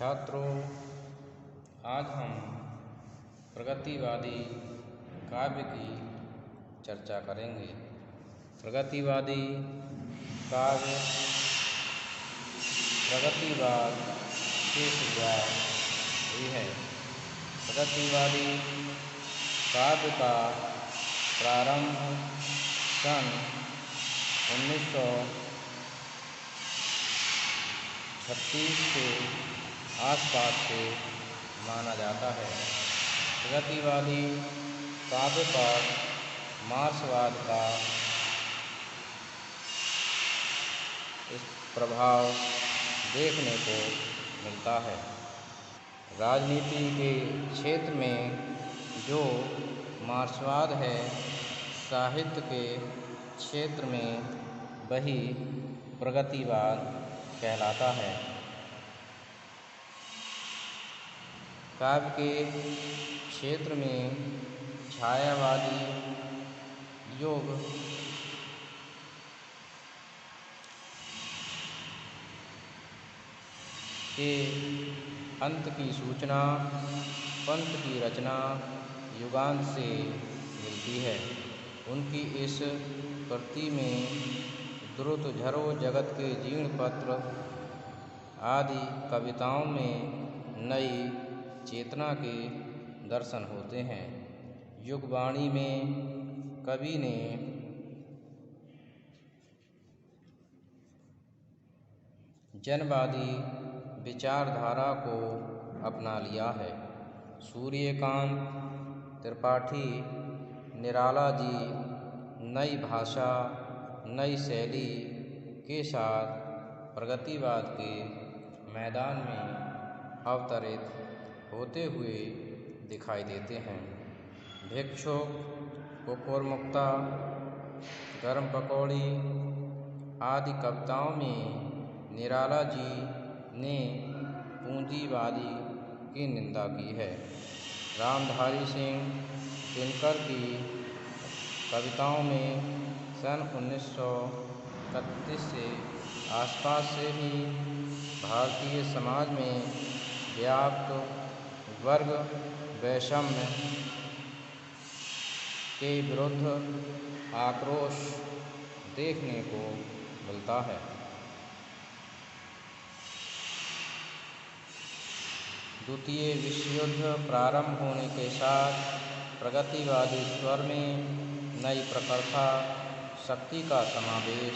छात्रों, आज हम प्रगतिवादी काव्य की चर्चा करेंगे। प्रगतिवादी काव्य प्रगतिवाद की शुरुआत हुई है। प्रगतिवादी काव्य का प्रारंभ सन 1936 के आसपास से माना जाता है। प्रगतिवादी काव्य पर मार्क्सवाद का इस प्रभाव देखने को मिलता है। राजनीति के क्षेत्र में जो मार्क्सवाद है, साहित्य के क्षेत्र में वही प्रगतिवाद कहलाता है। काव्य के क्षेत्र में छायावादी युग के अंत की सूचना पंत की रचना युगांत से मिलती है। उनकी इस कृति में द्रुत झरो जगत के जीर्ण पत्र आदि कविताओं में नई चेतना के दर्शन होते हैं। युगवाणी में कवि ने जनवादी विचारधारा को अपना लिया है। सूर्यकांत त्रिपाठी निराला जी नई भाषा, नई शैली के साथ प्रगतिवाद के मैदान में अवतरित होते हुए दिखाई देते हैं। भिक्षुक, कुकुरमुक्ता, गरम पकौड़ी आदि कविताओं में निराला जी ने पूंजीवादी की निंदा की है। रामधारी सिंह दिनकर की कविताओं में सन 1931 से आसपास से ही भारतीय समाज में व्याप्त वर्ग वैषम्य के विरुद्ध आक्रोश देखने को मिलता है। द्वितीय विश्व युद्ध प्रारंभ होने के साथ प्रगतिवादी स्वर में नई प्रखरता शक्ति का समावेश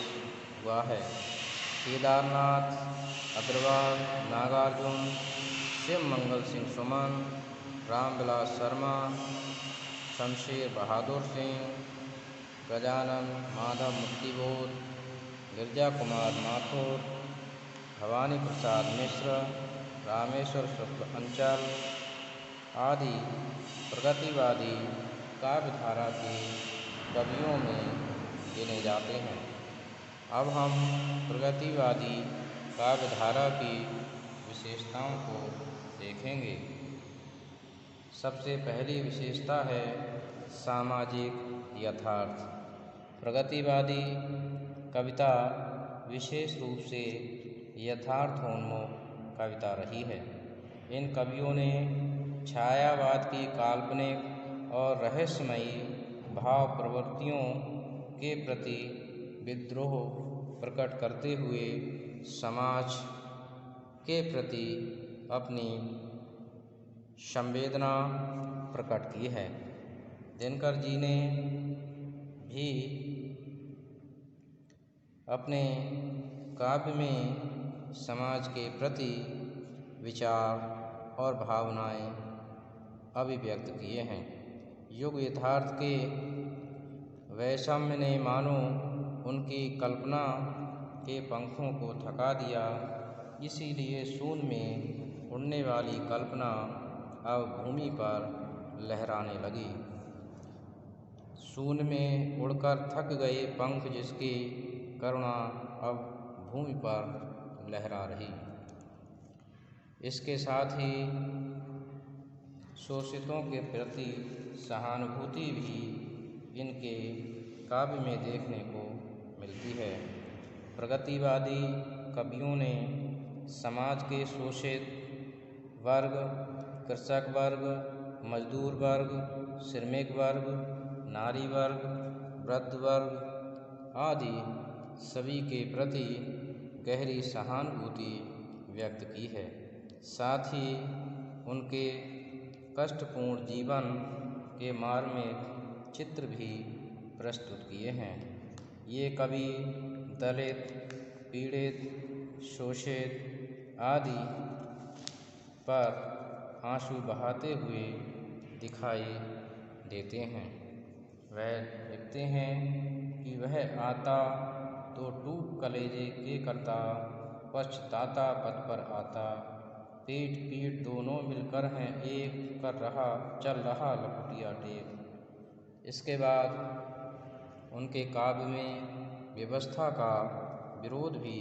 हुआ है। केदारनाथ अग्रवाल, नागार्जुन, शिव मंगल सिंह सुमन, रामविलास शर्मा, शमशेर बहादुर सिंह, गजानन माधव मुक्तिबोध, गिरजा कुमार माथुर, भवानी प्रसाद मिश्र, रामेश्वर शुक्ल अंचल आदि प्रगतिवादी काव्यधारा के कवियों में गिने जाते हैं। अब हम प्रगतिवादी काव्यधारा की विशेषताओं को देखेंगे। सबसे पहली विशेषता है सामाजिक यथार्थ। प्रगतिवादी कविता विशेष रूप से यथार्थोन्मुख कविता रही है। इन कवियों ने छायावाद की काल्पनिक और रहस्यमयी भाव प्रवृत्तियों के प्रति विद्रोह प्रकट करते हुए समाज के प्रति अपनी संवेदना प्रकट की है। दिनकर जी ने भी अपने काव्य में समाज के प्रति विचार और भावनाएं अभिव्यक्त किए हैं। युग यथार्थ के वैषम्य ने मानो उनकी कल्पना के पंखों को थका दिया, इसीलिए शून्य में उड़ने वाली कल्पना अब भूमि पर लहराने लगी। शून्य में उड़कर थक गए पंख जिसकी करुणा अब भूमि पर लहरा रही। इसके साथ ही शोषितों के प्रति सहानुभूति भी इनके काव्य में देखने को मिलती है। प्रगतिवादी कवियों ने समाज के शोषित वर्ग, कृषक वर्ग, मजदूर वर्ग, श्रमिक वर्ग, नारी वर्ग, वृद्ध वर्ग आदि सभी के प्रति गहरी सहानुभूति व्यक्त की है। साथ ही उनके कष्टपूर्ण जीवन के मार्मिक चित्र भी प्रस्तुत किए हैं। ये कवि दलित, पीड़ित, शोषित आदि पर आंसू बहाते हुए दिखाई देते हैं। वह लिखते हैं कि वह आता तो टूट कलेजे के करता, पछताता पथ पर आता, पीठ पीठ दोनों मिलकर हैं एक, कर रहा चल रहा लपटिया टेक। इसके बाद उनके काव्य में व्यवस्था का विरोध भी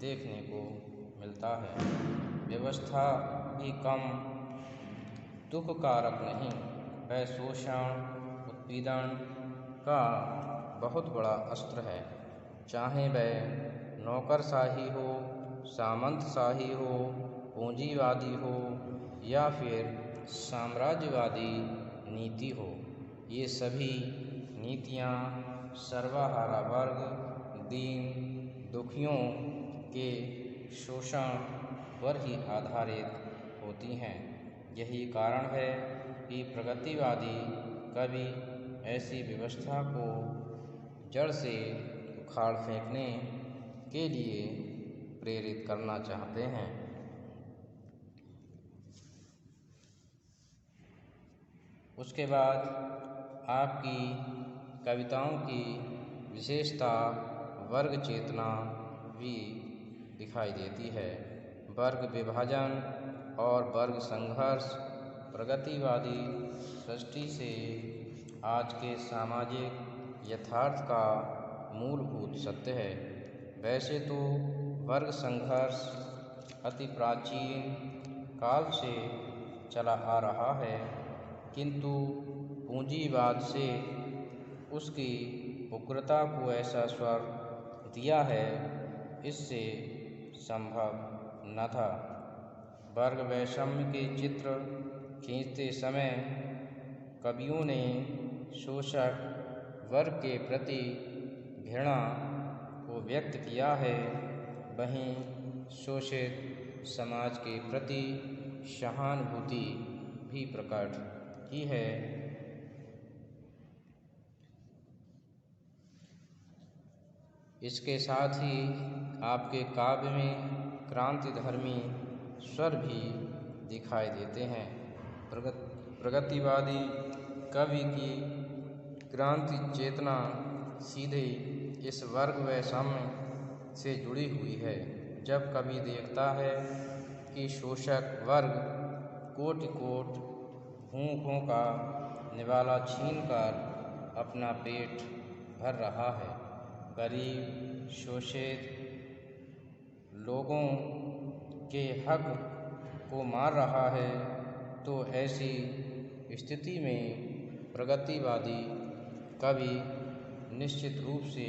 देखने को मिलता है। व्यवस्था भी कम दुख कारक नहीं, वह शोषण उत्पीड़न का बहुत बड़ा अस्त्र है। चाहे वह नौकरशाही हो, सामंतशाही हो, पूंजीवादी हो या फिर साम्राज्यवादी नीति हो, ये सभी नीतियाँ सर्वहारा वर्ग, दीन दुखियों के शोषण पर ही आधारित होती हैं। यही कारण है कि प्रगतिवादी कवि ऐसी व्यवस्था को जड़ से उखाड़ फेंकने के लिए प्रेरित करना चाहते हैं। उसके बाद आपकी कविताओं की विशेषता वर्ग चेतना भी दिखाई देती है। वर्ग विभाजन और वर्ग संघर्ष प्रगतिवादी दृष्टि से आज के सामाजिक यथार्थ का मूलभूत सत्य है। वैसे तो वर्ग संघर्ष अति प्राचीन काल से चला आ रहा है, किंतु पूंजीवाद से उसकी उग्रता को ऐसा स्वर दिया है, इससे संभव न था। वर्ग वैषम्य के चित्र खींचते समय कवियों ने शोषक वर्ग के प्रति घृणा को व्यक्त किया है, वहीं शोषित समाज के प्रति सहानुभूति भी प्रकट की है। इसके साथ ही आपके काव्य में क्रांतिधर्मी स्वर भी दिखाई देते हैं। प्रगतिवादी कवि की क्रांति चेतना सीधे इस वर्ग वैषम्य से जुड़ी हुई है। जब कवि देखता है कि शोषक वर्ग कोटि कोट भूखों का निवाला छीनकर अपना पेट भर रहा है, गरीब शोषित लोगों के हक को मार रहा है, तो ऐसी स्थिति में प्रगतिवादी कवि निश्चित रूप से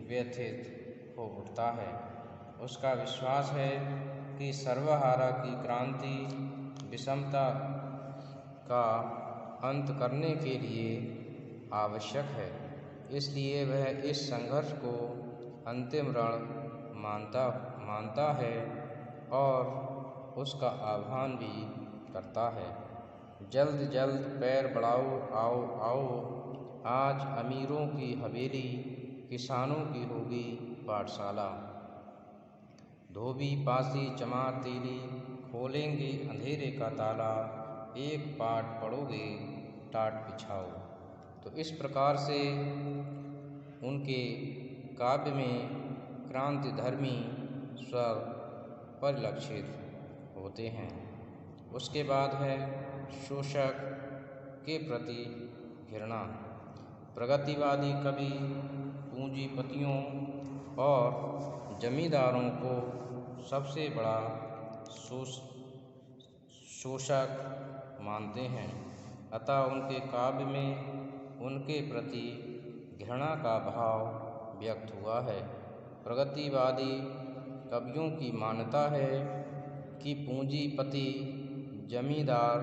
व्यथित हो उठता है। उसका विश्वास है कि सर्वहारा की क्रांति विषमता का अंत करने के लिए आवश्यक है। इसलिए वह इस संघर्ष को अंतिम रण मानता है और उसका आह्वान भी करता है। जल्द जल्द पैर बढ़ाओ, आओ आओ, आज अमीरों की हवेली, किसानों की होगी पाठशाला। धोबी पासी चमार तेली, खोलेंगे अंधेरे का ताला, एक पाठ पढ़ोगे टाट बिछाओ। तो इस प्रकार से उनके काव्य में क्रांतिधर्मी स्वर परिलक्षित होते हैं। उसके बाद है शोषक के प्रति घृणा। प्रगतिवादी कवि पूंजीपतियों और जमींदारों को सबसे बड़ा शोषक मानते हैं, अतः उनके काव्य में उनके प्रति घृणा का भाव व्यक्त हुआ है। प्रगतिवादी कवियों की मान्यता है कि पूंजीपति जमींदार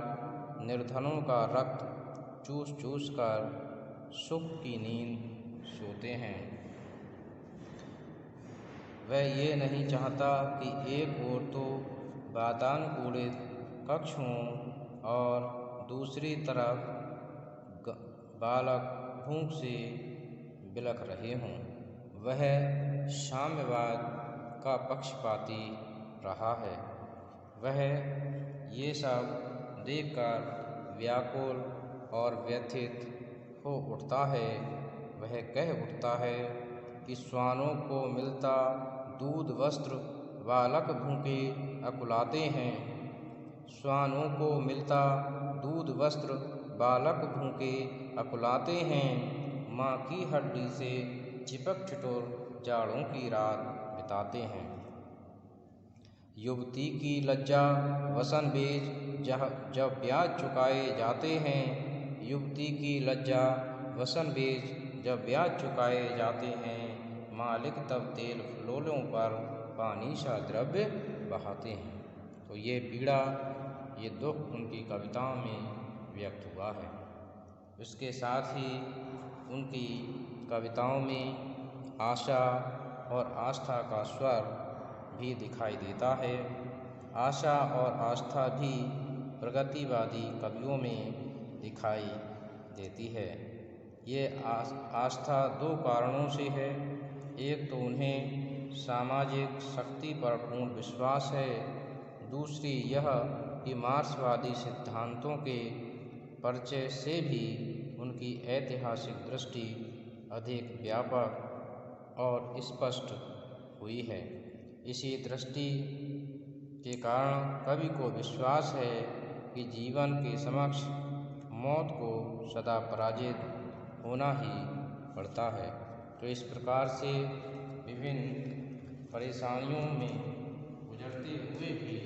निर्धनों का रक्त चूस चूस कर सुख की नींद सोते हैं। वह ये नहीं चाहता कि एक ओर तो वातानुकूलित कक्ष हों और दूसरी तरफ बालक भूख से बिलख रहे हों। वह साम्यवाद का पक्षपाती रहा है। वह ये सब देखकर व्याकुल और व्यथित हो उठता है। वह कह उठता है कि श्वानों को मिलता दूध वस्त्र बालक भूखे अकुलाते हैं। श्वानों को मिलता दूध वस्त्र बालक भूखे अकुलाते हैं। माँ की हड्डी से चिपक ठिठुर जाड़ों की रात बिताते हैं। युवती की लज्जा वसन बीज जब ब्याज चुकाए जाते हैं। युवती की लज्जा वसन बीज जब ब्याज चुकाए जाते हैं। मालिक तब तेल फुलोलों पर पानी सा द्रव्य बहाते हैं। तो ये पीड़ा, ये दुख उनकी कविताओं में व्यक्त हुआ है। इसके साथ ही उनकी कविताओं में आशा और आस्था का स्वर भी दिखाई देता है। आशा और आस्था भी प्रगतिवादी कवियों में दिखाई देती है। ये आस्था दो कारणों से है। एक तो उन्हें सामाजिक शक्ति पर पूर्ण विश्वास है। दूसरी यह कि मार्क्सवादी सिद्धांतों के परिचय से भी उनकी ऐतिहासिक दृष्टि अधिक व्यापक और स्पष्ट हुई है। इसी दृष्टि के कारण कवि को विश्वास है कि जीवन के समक्ष मौत को सदा पराजित होना ही पड़ता है। तो इस प्रकार से विभिन्न परेशानियों में गुजरते हुए भी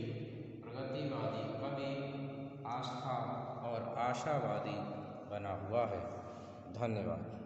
प्रगतिवादी कवि आस्था और आशावादी बना हुआ है। धन्यवाद।